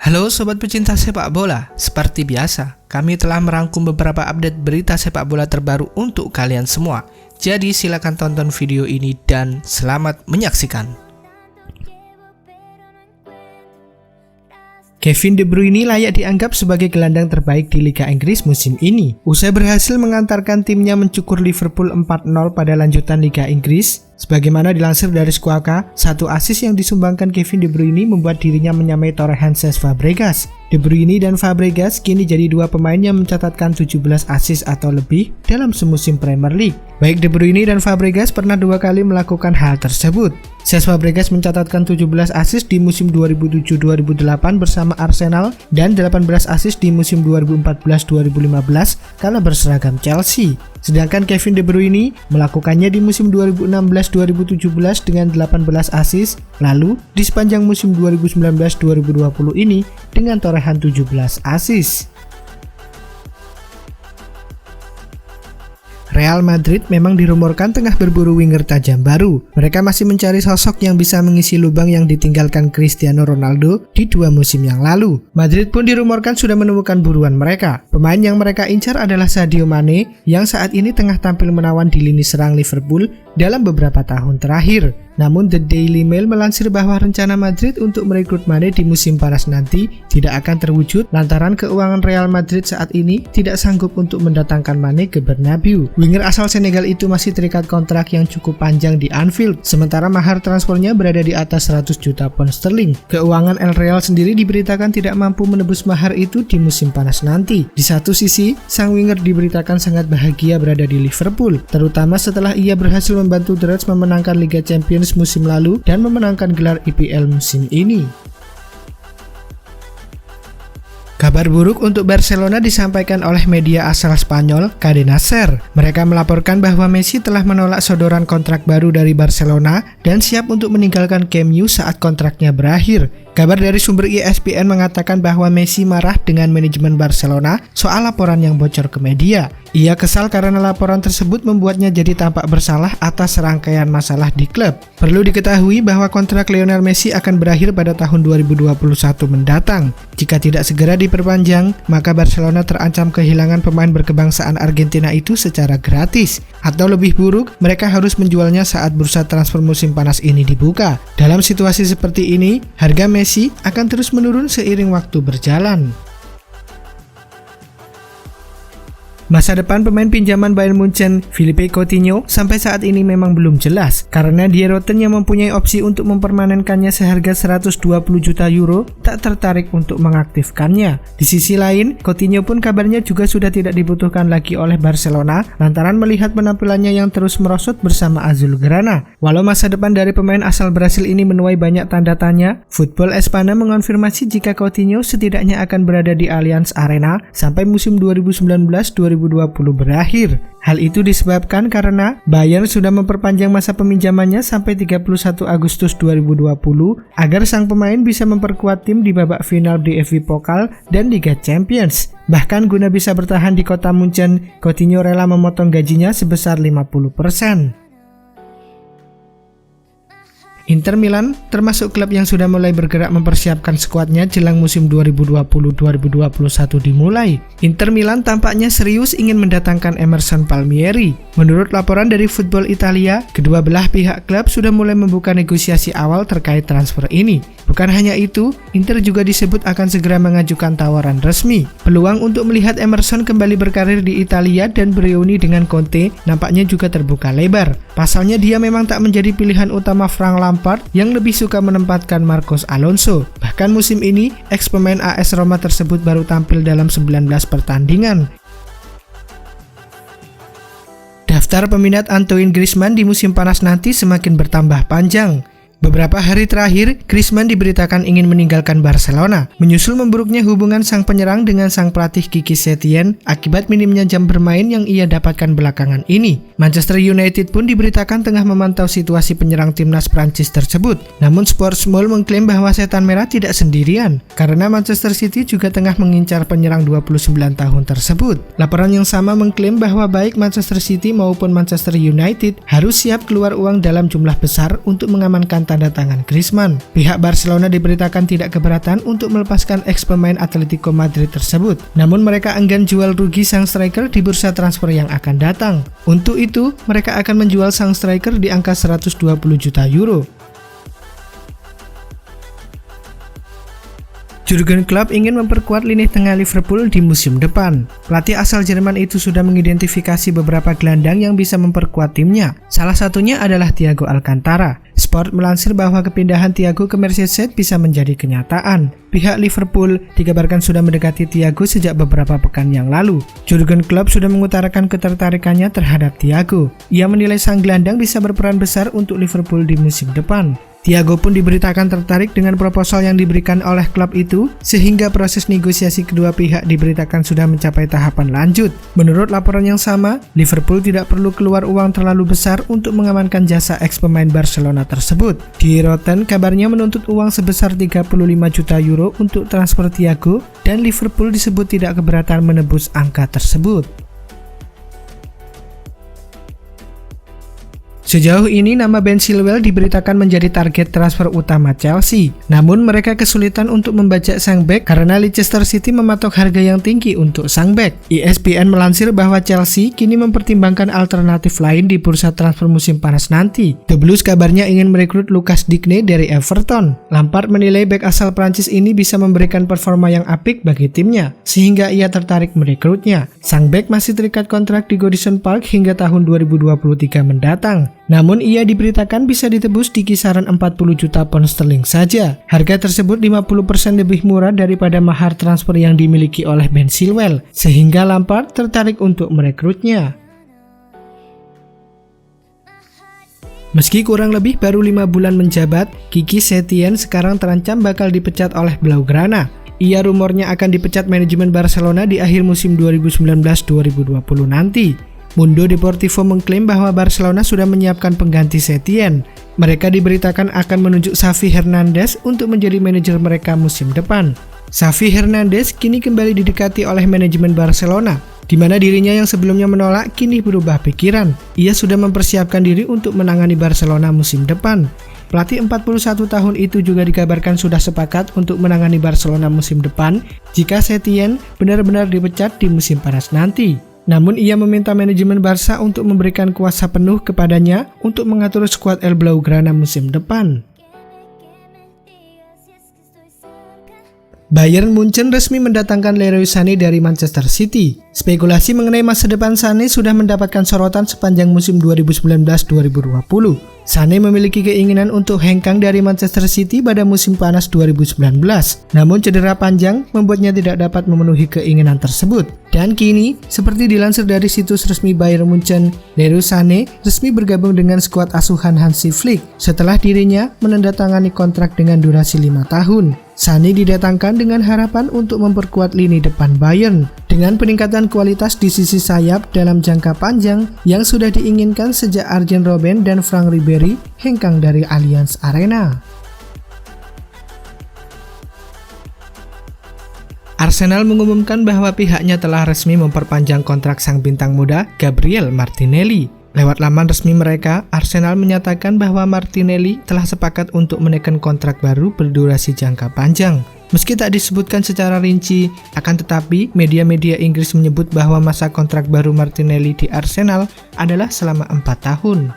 Halo sobat pecinta sepak bola, seperti biasa, kami telah merangkum beberapa update berita sepak bola terbaru untuk kalian semua. Jadi silakan tonton video ini dan selamat menyaksikan. Kevin De Bruyne layak dianggap sebagai gelandang terbaik di Liga Inggris musim ini. Usai berhasil mengantarkan timnya mencukur Liverpool 4-0 pada lanjutan Liga Inggris, sebagaimana dilansir dari Squawka, satu assist yang disumbangkan Kevin De Bruyne membuat dirinya menyamai torehan Cesc Fabregas. De Bruyne dan Fabregas kini jadi dua pemain yang mencatatkan 17 assist atau lebih dalam semusim Premier League. Baik De Bruyne dan Fabregas pernah dua kali melakukan hal tersebut. Cesc Fabregas mencatatkan 17 assist di musim 2007-2008 bersama Arsenal dan 18 assist di musim 2014-2015 kala berseragam Chelsea. Sedangkan Kevin De Bruyne melakukannya di musim 2016-2017 dengan 18 assist, lalu di sepanjang musim 2019-2020 ini dengan torehan 17 assist. Real Madrid memang dirumorkan tengah berburu winger tajam baru. Mereka masih mencari sosok yang bisa mengisi lubang yang ditinggalkan Cristiano Ronaldo di 2 musim yang lalu. Madrid pun dirumorkan sudah menemukan buruan mereka. Pemain yang mereka incar adalah Sadio Mane yang saat ini tengah tampil menawan di lini serang Liverpool dalam beberapa tahun terakhir. Namun The Daily Mail melansir bahwa rencana Madrid untuk merekrut Mane di musim panas nanti tidak akan terwujud lantaran keuangan Real Madrid saat ini tidak sanggup untuk mendatangkan Mane ke Bernabeu. Winger asal Senegal itu masih terikat kontrak yang cukup panjang di Anfield, sementara mahar transfernya berada di atas 100 juta pound sterling. Keuangan El Real sendiri diberitakan tidak mampu menebus mahar itu di musim panas nanti. Di satu sisi, sang winger diberitakan sangat bahagia berada di Liverpool, terutama setelah ia berhasil membantu The Reds memenangkan Liga Champions musim lalu dan memenangkan gelar IPL musim ini. Kabar buruk untuk Barcelona disampaikan oleh media asal Spanyol, Cadena Ser. Mereka melaporkan bahwa Messi telah menolak sodoran kontrak baru dari Barcelona dan siap untuk meninggalkan Camp Nou saat kontraknya berakhir. Kabar dari sumber ESPN mengatakan bahwa Messi marah dengan manajemen Barcelona soal laporan yang bocor ke media. Ia kesal karena laporan tersebut membuatnya jadi tampak bersalah atas serangkaian masalah di klub. Perlu diketahui bahwa kontrak Lionel Messi akan berakhir pada tahun 2021 mendatang. Jika tidak segera diperpanjang, maka Barcelona terancam kehilangan pemain berkebangsaan Argentina itu secara gratis. Atau lebih buruk, mereka harus menjualnya saat bursa transfer musim panas ini dibuka. Dalam situasi seperti ini, harga Messi akan terus menurun seiring waktu berjalan. Masa depan pemain pinjaman Bayern Munchen, Philippe Coutinho, sampai saat ini memang belum jelas karena Die Roten yang mempunyai opsi untuk mempermanenkannya seharga 120 juta euro tak tertarik untuk mengaktifkannya. Di sisi lain, Coutinho pun kabarnya juga sudah tidak dibutuhkan lagi oleh Barcelona lantaran melihat penampilannya yang terus merosot bersama Azulgrana. Walau masa depan dari pemain asal Brasil ini menuai banyak tanda tanya, Football Espana mengonfirmasi jika Coutinho setidaknya akan berada di Allianz Arena sampai musim 2019-2020 berakhir. Hal itu disebabkan karena Bayern sudah memperpanjang masa peminjamannya sampai 31 Agustus 2020 agar sang pemain bisa memperkuat tim di babak final DFB Pokal dan Liga Champions. Bahkan guna bisa bertahan di kota Munchen, Coutinho rela memotong gajinya sebesar 50%. Inter Milan termasuk klub yang sudah mulai bergerak mempersiapkan skuadnya jelang musim 2020-2021 dimulai. Inter Milan tampaknya serius ingin mendatangkan Emerson Palmieri. Menurut laporan dari Football Italia, kedua belah pihak klub sudah mulai membuka negosiasi awal terkait transfer ini. Bukan hanya itu, Inter juga disebut akan segera mengajukan tawaran resmi. Peluang untuk melihat Emerson kembali berkarir di Italia dan bereuni dengan Conte nampaknya juga terbuka lebar. Pasalnya dia memang tak menjadi pilihan utama Frank Lampard yang lebih suka menempatkan Marcos Alonso. Bahkan musim ini, ex pemain AS Roma tersebut baru tampil dalam 19 pertandingan. Daftar peminat Antoine Griezmann di musim panas nanti semakin bertambah panjang. Beberapa hari terakhir, Griezmann diberitakan ingin meninggalkan Barcelona, menyusul memburuknya hubungan sang penyerang dengan sang pelatih Quique Setien akibat minimnya jam bermain yang ia dapatkan belakangan ini. Manchester United pun diberitakan tengah memantau situasi penyerang timnas Prancis tersebut. Namun Sportsmall mengklaim bahwa Setan Merah tidak sendirian, karena Manchester City juga tengah mengincar penyerang 29 tahun tersebut. Laporan yang sama mengklaim bahwa baik Manchester City maupun Manchester United harus siap keluar uang dalam jumlah besar untuk mengamankan tanda tangan Griezmann. Pihak Barcelona diberitakan tidak keberatan untuk melepaskan ex-pemain Atletico Madrid tersebut. Namun mereka enggan jual rugi sang striker di bursa transfer yang akan datang. Untuk itu, mereka akan menjual sang striker di angka 120 juta euro. Jurgen Klopp ingin memperkuat lini tengah Liverpool di musim depan. Pelatih asal Jerman itu sudah mengidentifikasi beberapa gelandang yang bisa memperkuat timnya. Salah satunya adalah Thiago Alcantara. Sport melansir bahwa kepindahan Thiago ke Merseyside bisa menjadi kenyataan. Pihak Liverpool dikabarkan sudah mendekati Thiago sejak beberapa pekan yang lalu. Jurgen Klopp sudah mengutarakan ketertarikannya terhadap Thiago. Ia menilai sang gelandang bisa berperan besar untuk Liverpool di musim depan. Thiago pun diberitakan tertarik dengan proposal yang diberikan oleh klub itu, sehingga proses negosiasi kedua pihak diberitakan sudah mencapai tahapan lanjut. Menurut laporan yang sama, Liverpool tidak perlu keluar uang terlalu besar untuk mengamankan jasa ex-pemain Barcelona tersebut. Di Rotten kabarnya menuntut uang sebesar 35 juta euro untuk transfer Thiago, dan Liverpool disebut tidak keberatan menebus angka tersebut. Sejauh ini nama Ben Chilwell diberitakan menjadi target transfer utama Chelsea. Namun mereka kesulitan untuk membajak sang bek karena Leicester City mematok harga yang tinggi untuk sang bek. ESPN melansir bahwa Chelsea kini mempertimbangkan alternatif lain di bursa transfer musim panas nanti. The Blues kabarnya ingin merekrut Lucas Digne dari Everton. Lampard menilai bek asal Prancis ini bisa memberikan performa yang apik bagi timnya, sehingga ia tertarik merekrutnya. Sang bek masih terikat kontrak di Goodison Park hingga tahun 2023 mendatang. Namun ia diberitakan bisa ditebus di kisaran 40 juta pound sterling saja. Harga tersebut 50% lebih murah daripada mahar transfer yang dimiliki oleh Ben Chilwell, sehingga Lampard tertarik untuk merekrutnya. Meski kurang lebih baru 5 bulan menjabat, Quique Setién sekarang terancam bakal dipecat oleh Blaugrana. Ia rumornya akan dipecat manajemen Barcelona di akhir musim 2019-2020 nanti. Mundo Deportivo mengklaim bahwa Barcelona sudah menyiapkan pengganti Setién. Mereka diberitakan akan menunjuk Xavi Hernandez untuk menjadi manajer mereka musim depan. Xavi Hernandez kini kembali didekati oleh manajemen Barcelona, di mana dirinya yang sebelumnya menolak kini berubah pikiran. Ia sudah mempersiapkan diri untuk menangani Barcelona musim depan. Pelatih 41 tahun itu juga dikabarkan sudah sepakat untuk menangani Barcelona musim depan jika Setién benar-benar dipecat di musim panas nanti. Namun ia meminta manajemen Barca untuk memberikan kuasa penuh kepadanya untuk mengatur skuad El Blaugrana musim depan. Bayern Munchen resmi mendatangkan Leroy Sané dari Manchester City. Spekulasi mengenai masa depan Sané sudah mendapatkan sorotan sepanjang musim 2019-2020. Sané memiliki keinginan untuk hengkang dari Manchester City pada musim panas 2019. Namun cedera panjang membuatnya tidak dapat memenuhi keinginan tersebut. Dan kini, seperti dilansir dari situs resmi Bayern Munchen, Leroy Sané resmi bergabung dengan skuad asuhan Hansi Flick setelah dirinya menandatangani kontrak dengan durasi 5 tahun. Sané didatangkan dengan harapan untuk memperkuat lini depan Bayern dengan peningkatan kualitas di sisi sayap dalam jangka panjang yang sudah diinginkan sejak Arjen Robben dan Frank Ribery hengkang dari Allianz Arena. Arsenal mengumumkan bahwa pihaknya telah resmi memperpanjang kontrak sang bintang muda Gabriel Martinelli. Lewat laman resmi mereka, Arsenal menyatakan bahwa Martinelli telah sepakat untuk menekan kontrak baru berdurasi jangka panjang. Meski tak disebutkan secara rinci, akan tetapi media-media Inggris menyebut bahwa masa kontrak baru Martinelli di Arsenal adalah selama 4 tahun.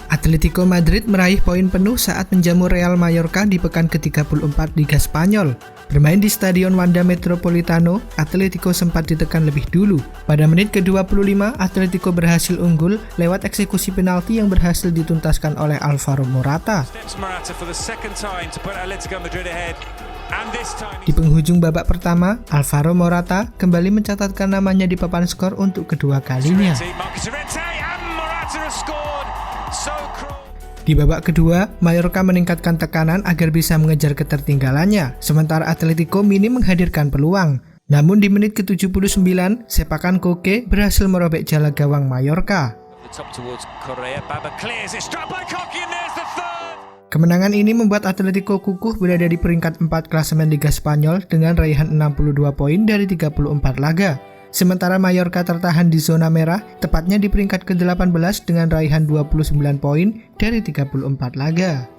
Atletico Madrid meraih poin penuh saat menjamu Real Mallorca di pekan ke-34 Liga Spanyol. Bermain di Stadion Wanda Metropolitano, Atletico sempat ditekan lebih dulu. Pada menit ke-25, Atletico berhasil unggul lewat eksekusi penalti yang berhasil dituntaskan oleh Alvaro Morata. Di penghujung babak pertama, Alvaro Morata kembali mencatatkan namanya di papan skor untuk kedua kalinya. Di babak kedua, Mallorca meningkatkan tekanan agar bisa mengejar ketertinggalannya, sementara Atletico minim menghadirkan peluang. Namun di menit ke-79, sepakan Koke berhasil merobek jala gawang Mallorca. Kemenangan ini membuat Atletico kukuh berada di peringkat 4 klasemen Liga Spanyol dengan raihan 62 poin dari 34 laga. Sementara Mallorca tertahan di zona merah, tepatnya di peringkat ke-18 dengan raihan 29 poin dari 34 laga.